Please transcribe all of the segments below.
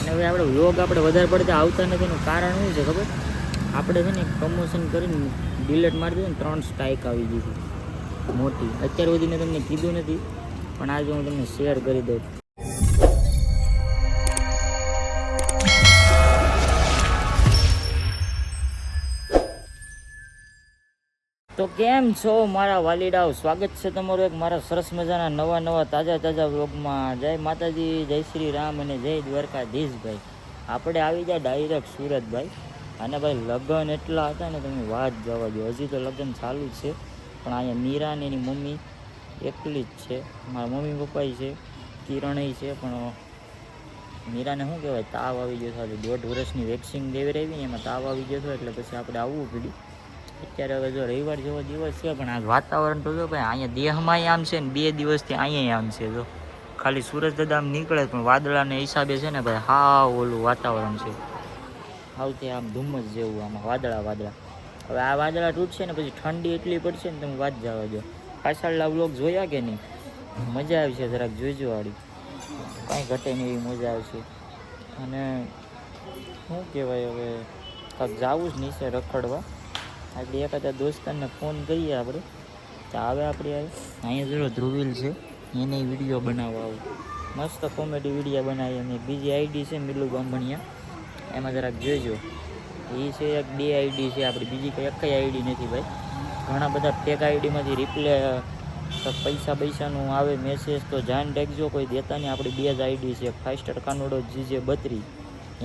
અને હવે આપણે વ્લોગ આપણે વધારે પડતા આવતા નથી એનું કારણ શું છે ખબર? આપણે છે ને પ્રમોશન કરીને ડિલેટ મારી દીધું ને 3 સ્ટ્રાઇક આવી ગઈ હતી મોટી. અત્યાર સુધી મેં તમને કીધું નથી પણ આજે હું તમને શેર કરી દઉં. તો કેમ છો મારા વાલીડાઓ? સ્વાગત છે તમારું એક મારા સરસ મજાના નવા તાજા વ્લોગમાં. જય માતાજી, જય શ્રી રામ અને જય દ્વારકાધીશભાઈ. આપણે આવી જાય ડાયરેક્ટ સુરતભાઈ. અને ભાઈ લગ્ન એટલા હતા ને તમે વાત જવા દો. હજી તો લગ્ન ચાલુ જ છે પણ અહીંયા મીરા ને એની મમ્મી એકલી જ છે. મારા મમ્મી પપ્પાય છે, કિરણય છે, પણ મીરાને શું કહેવાય તાવ આવી ગયો હતો. 1.5 વર્ષની વેક્સિન દેવરાવી ને એમાં તાવ આવી ગયો હતો એટલે પછી આપણે આવવું પડ્યું. અત્યારે હવે જો રવિવાર જેવો દિવસ છે પણ આ વાતાવરણ તો જો ભાઈ અહીંયા દેહમાં આમ છે ને 2 દિવસથી અહીંયા આમ છે. જો ખાલી સૂરજ દાદા આમ નીકળે પણ વાદળાને હિસાબે છે ને ભાઈ હાવ ઓલું વાતાવરણ છે. આવતી આમ ધુમ્મસ જેવું આમાં વાદળા. હવે આ વાદળા તૂટશે ને પછી ઠંડી એટલી પડશે ને તમે વાત જવા દો. પાછળના વ્લોગ જોયા કે નહીં? મજા આવશે, જરાક જોઈજો વાળી, કાંઈ ઘટે નહીં એવી મજા આવશે. અને શું કહેવાય હવે કાંઈક જવું જ નહીં છે રખડવા. આપણે એકાદા દોસ્તારને ફોન કરીએ આપણે તો આવે. આપણે અહીંયા જો ધ્રુવીલ છે એને વિડીયો બનાવવા આવું. મસ્ત કોમેડી વિડીયો બનાવીએ. અને બીજી આઈડી છે મિલુ બાંભણિયા, એમાં જરાક જોઈજો. એ છે એક 2 આઈડી છે આપણી, બીજી કંઈ એકઈ આઈડી નથી ભાઈ. ઘણા બધા ફેક આઈડીમાંથી રિપ્લે પૈસાનું આવે મેસેજ તો જાણ રાખજો, કોઈ દેતા નહીં. આપણી 2 જ આઈડી છે, 5 સ્ટાર કાનોડો GJ32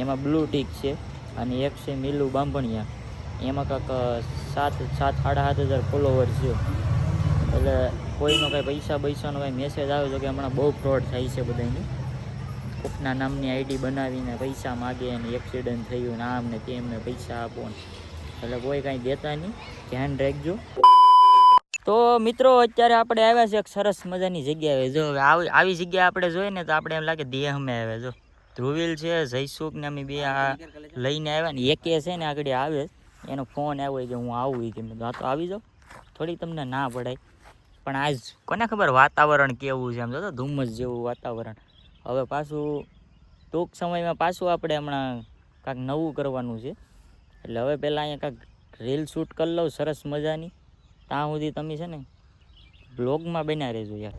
એમાં બ્લુ ટીક છે, અને એક છે મિલુ બાંભણિયા એમાં કાંક 7,500 ફોલોવર છે. એટલે કોઈનો કાંઈ પૈસાનો કાંઈ મેસેજ આવે તો કે હમણાં બહુ ફ્રોડ થાય છે બધાની. કોકના નામની આઈડી બનાવીને પૈસા માગે અને એક્સિડન્ટ થયું ને આમ ને તેમને પૈસા આપો ને, એટલે કોઈ કાંઈ દેતા નહીં, ધ્યાન રાખજો. તો મિત્રો અત્યારે આપણે આવ્યા છે એક સરસ મજાની જગ્યાએ. જો આવી જગ્યા આપણે જોઈએ ને તો આપણે એમ લાગે દેહમાં આવે. જો ધ્રુવીલ છે, જયસુખ ને અમે 2 લઈને આવ્યા ને. એકે છે ને આગળ આવે એનો ફોન આવ્યો કે હું આવું કે મેં તો આવી જાઉં, થોડી તમને ના પડાય. પણ આજ કોને ખબર વાતાવરણ કેવું છે, આમ જો ધુમ્મસ જેવું વાતાવરણ. હવે પાછું ટૂંક સમયમાં પાછું આપણે હમણાં કાંઈક નવું કરવાનું છે. એટલે હવે પહેલાં અહીંયા કાંઈક રીલ શૂટ કરી લઉં સરસ મજાની. ત્યાં સુધી તમે છે ને બ્લોગમાં બન્યા રહેજો યાર.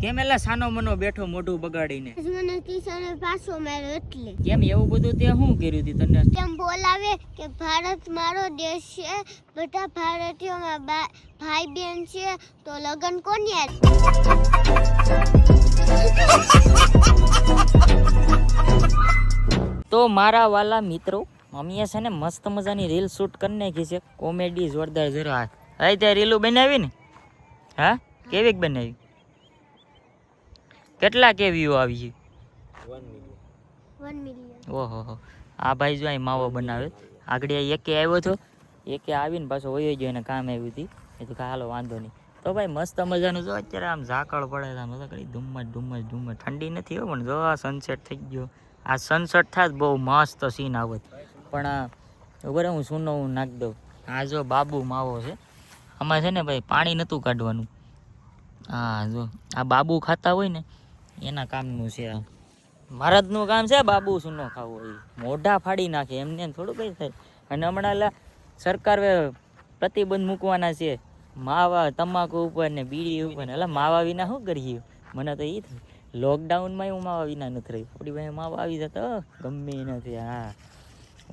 કેમ એલા સાનો મનો બેઠો મોઢું બગાડીને? મને કિશને પાછો માર્યો એટલે. કેમ એવું બધું તે શું કર્યું હતી તને? તેમ બોલાવે કે ભારત મારો દેશ છે, બધા ભારતીયોમાં ભાઈ બહેન છે, તો લગન કોની યાર? તો મારા વાલા મિત્રો, મમ્મીએ છે ને મસ્ત મજાની રીલ શૂટ કરી નાખી છે, કોમેડી જોરદાર. જરો હા ત્યાં રીલું બનાવી ને? હા કેવી બનાવી? કેટલા કે વ્યૂ આવી? 1 મિલિયન. ઓહો, આ ભાઈ જો અહીં માવો બનાવે. આગળ એકે આવ્યો હતો, એકે આવીને પાછો વયો ગયો, એને કામ આવ્યું હતી. એ તો હાલો વાંધો નહીં. તો ભાઈ મસ્ત મજાનું જો અત્યારે આમ ઝાકળ પડે છે, આમ કઈ ધુમ્મસ. ઠંડી નથી હો, પણ જો આ સનસેટ થઈ ગયો. આ સનસેટ થાય બહુ મસ્ત સીન આવત. પણ ઉભરે હું સૂનો નાખી દઉં. આ જો બાબુ માવો છે, આમાં છે ને ભાઈ પાણી નહોતું કાઢવાનું. હા જો આ બાબુ ખાતા હોય ને એના કામનું છે. આ મહારાજનું કામ છે બાબુ સૂનો ખાવો. એ મોઢા ફાડી નાખે, એમને થોડું કંઈ થાય. અને હમણાં એટલે સરકાર પ્રતિબંધ મૂકવાના છે માવા તમાકુ ઉપર ને બીડી ઉપર ને. એટલે માવા વિના શું કરીએ? મને તો એ થાય લોકડાઉનમાં હું માવા વિના નથી રહ્યું. આપણી ભાઈ માવા આવી જતા ગમે નથી. હા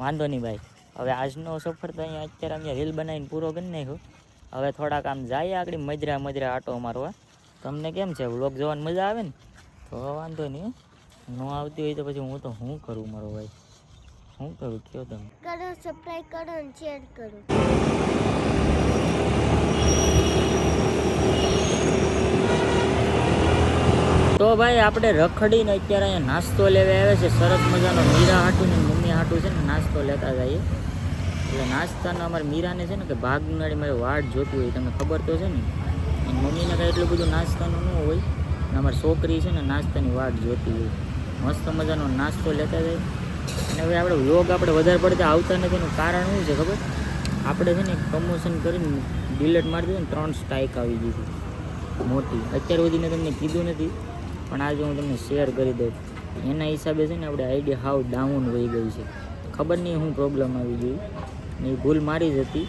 વાંધો નહીં ભાઈ. હવે આજનો સફર તો અહીંયા અત્યારે અમે રીલ બનાવીને પૂરો કરી નાખ્યો. હવે થોડાક આમ જાય આગળ મજરા આટો મારવા. તમને કેમ છે વ્લોગ જોવાની મજા આવે ને? તો વાંધો નહીં. ન આવતી હોય તો પછી હું તો શું કરું મારો ભાઈ? શું કરું કયો તમે? કરો, સબસ્ક્રાઇબ કરો અને શેર કરો. તો ભાઈ આપણે રખડીને અત્યારે અહીંયા નાસ્તો લેવા આવે છે સરસ મજાનો. મીરા હાટું ને મમ્મી હાટું છે ને નાસ્તો લેતા જઈએ. એટલે નાસ્તાના અમારે મીરાને છે ને કે ભાગનાળી મારી વાટ જોતી હોય, તમને ખબર તો છે ને. એની મમ્મીને કાંઈ એટલું બધું નાસ્તાનું ન હોય, અને અમારી છોકરી છે ને નાસ્તાની વાટ જોતી હોય. મસ્ત મજાનો નાસ્તો લેતા જાય. અને હવે આપણે વ્લોગ આપણે વધારે પડતા આવતા નથી એનું કારણ શું છે ખબર? આપણે છે ને પ્રમોશન કરીને ડિલેટ મારી દીધું ને 3 સ્ટ્રાઇક આવી ગઈ હતી મોટી. અત્યાર સુધી મેં તમને કીધું નથી પણ આજે હું તમને શેર કરી દઉં. એના હિસાબે છે ને આપણે આઈડી હાવ ડાઉન વહી ગઈ છે. ખબર નહીં શું પ્રોબ્લેમ આવી ગઈ ને એ ભૂલ મારી જ હતી.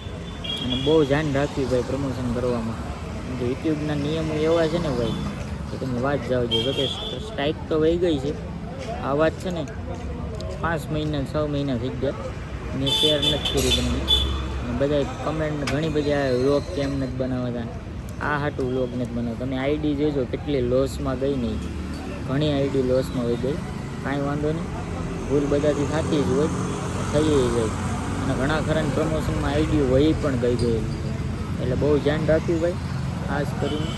અને બહુ ધ્યાન રાખવી ભાઈ પ્રમોશન કરવામાં. યુટ્યુબના નિયમો એવા છે ને ભાઈ કે તમે વાત જાઓ છો. જો કે સ્ટ્રાઇક તો વહી ગઈ છે. આ વાત છે ને 5 મહિના 6 મહિના થઈ ગયા મેં શેર નથી કરી તમને. અને બધા કમેન્ટ ઘણી બધી આવે વ્લોગ કેમ નથી બનાવતા, આ હાટું વ્લોગ નથી બનાવતા. તમે આઈડી જોજો કેટલી લોસમાં ગઈ નહીં. ઘણી આઈડી લોસમાં વહી ગઈ. કાંઈ વાંધો નહીં, ભૂલ બધાથી થતી જ હોય, થઈ જાય. અને ઘણા ખરાને પ્રમોશનમાં આઈડી વહી પણ ગઈ. એટલે બહુ ધ્યાન રાખ્યું ભાઈ. ખાસ કરીને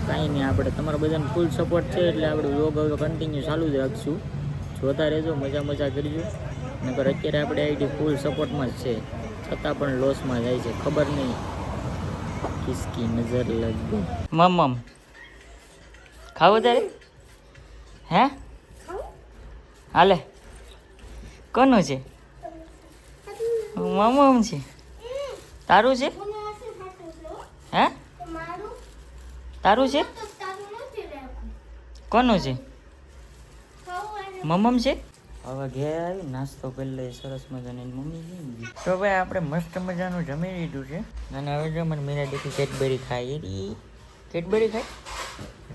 કાંઈ નહીં, આપણે તમારા બધાને ફૂલ સપોર્ટ છે એટલે આપણે વ્લોગ હવે કન્ટિન્યુ ચાલુ જ રાખશું. જોતા રહેજો, મજા કરજો. નકર અત્યારે આપણે આઈડી ફૂલ સપોર્ટમાં જ છે છતાં પણ લોસમાં જાય છે. ખબર નહીં કિસકી નજર લગ ગઈ. મમ ખાવું તારે? હે હાલે કોનું છે? મમ છે. તારું છે? હે તારું છે? કોનું છે? મમ્મ છે. હવે ઘેર આવી નાસ્તો કરી લઈએ સરસ મજાની. મમ્મી તો ભાઈ આપણે મસ્ત મજાનું જમી લીધું છે. અને હવે જો મને મીરા દેખી કેડબરી ખાઈ રહી. કેડબરી ખાય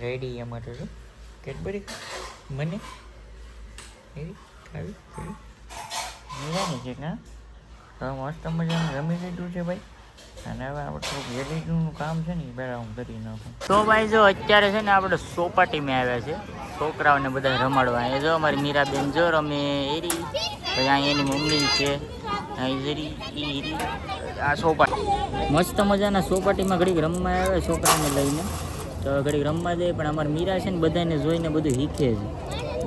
રેડી એમાં તો શું કેડબરી મને એવી ખાવી મીરાની છે ના. હવે મસ્ત મજાનું જમી લીધું છે ભાઈ. અને હવે આપણે થોડુંક એડિટિંગનું કામ છે ને એ પહેલાં હું કરી નાખું. તો ભાઈ જો અત્યારે છે ને આપણે સોપાટીમાં આવ્યા છે છોકરાઓને બધા રમાડવા. એ જો અમારી મીરાબેન જો રમે એરી. પછી અહીં એની મમ્મી છે આ સોપાટી. મસ્ત મજાના સોપાટીમાં ઘડીક રમવા આવે છોકરાને લઈને. તો ઘડીક રમવા દે. પણ અમારી મીરા છે ને બધાને જોઈને બધું શીખે છે.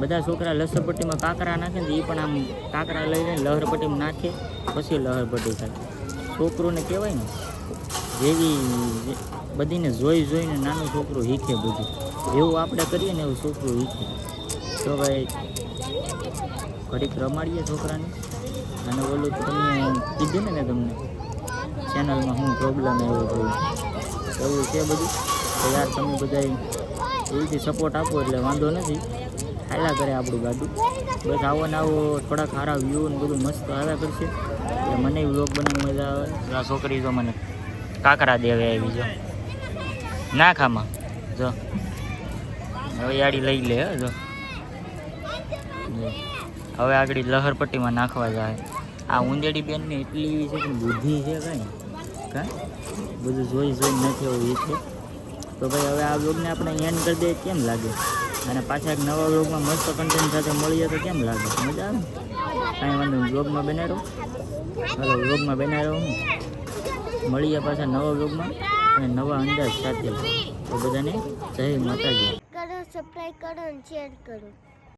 બધા છોકરા લસરપટ્ટીમાં કાંકરા નાખે ને એ પણ આમ કાંકરા લઈ લઈને લહરપટ્ટીમાં નાખે પછી લહરપટ્ટી થાય. છોકરોને કહેવાય ને જેવી બધીને જોઈને નાનું છોકરું શીખે બધું. જેવું આપણે કરીએ ને એવું છોકરું શીખે. તો ભાઈ ઘડીક રમાડીએ છોકરાને. અને ઓલું તો તમે કીધું ને તમને ચેનલમાં શું પ્રોબ્લેમ આવ્યો થયું એવું છે બધું. તો યાર તમે બધા એવી રીતે સપોર્ટ આપો એટલે વાંધો નથી. હાલ્યા કરે આપણું ગાડું. બસ આવો ને આવો થોડાક સારા વ્યૂ ને બધું મસ્ત આવ્યા કરશે એટલે મને વ્લોગ બનાવવાની મજા આવે. આ છોકરી જો મને કાંકરા દેવે આવી જો ના ખામાં જો હવે યાડી લઈ લે જો. હવે આગળ લહરપટ્ટીમાં નાખવા જાય. આ ઉંદેડી બેનને એટલી એવી છે કે બુદ્ધિ છે કાંઈ બધું જોઈને નથી એવું એ છે. તો ભાઈ હવે આ વ્લોગને આપણે એન્ડ કરી દઈએ કેમ લાગે? અને પાછા એક નવા વ્લોગમાં મસ્ત કન્ટેન્ટ સાથે મળીએ તો કેમ લાગે? મજા આવે? કાંઈ વાંધો નહીં, વ્લોગમાં બનાવ્યો. હાલો વ્લોગમાં બનાવ્યો હું મળીએ પાછા નવા વ્લોગમાં અને નવા અંદાજ સાથે. તો બધાને જય માતાજી. કરો, સબસ્ક્રાઇબ કરો અને શેર કરો.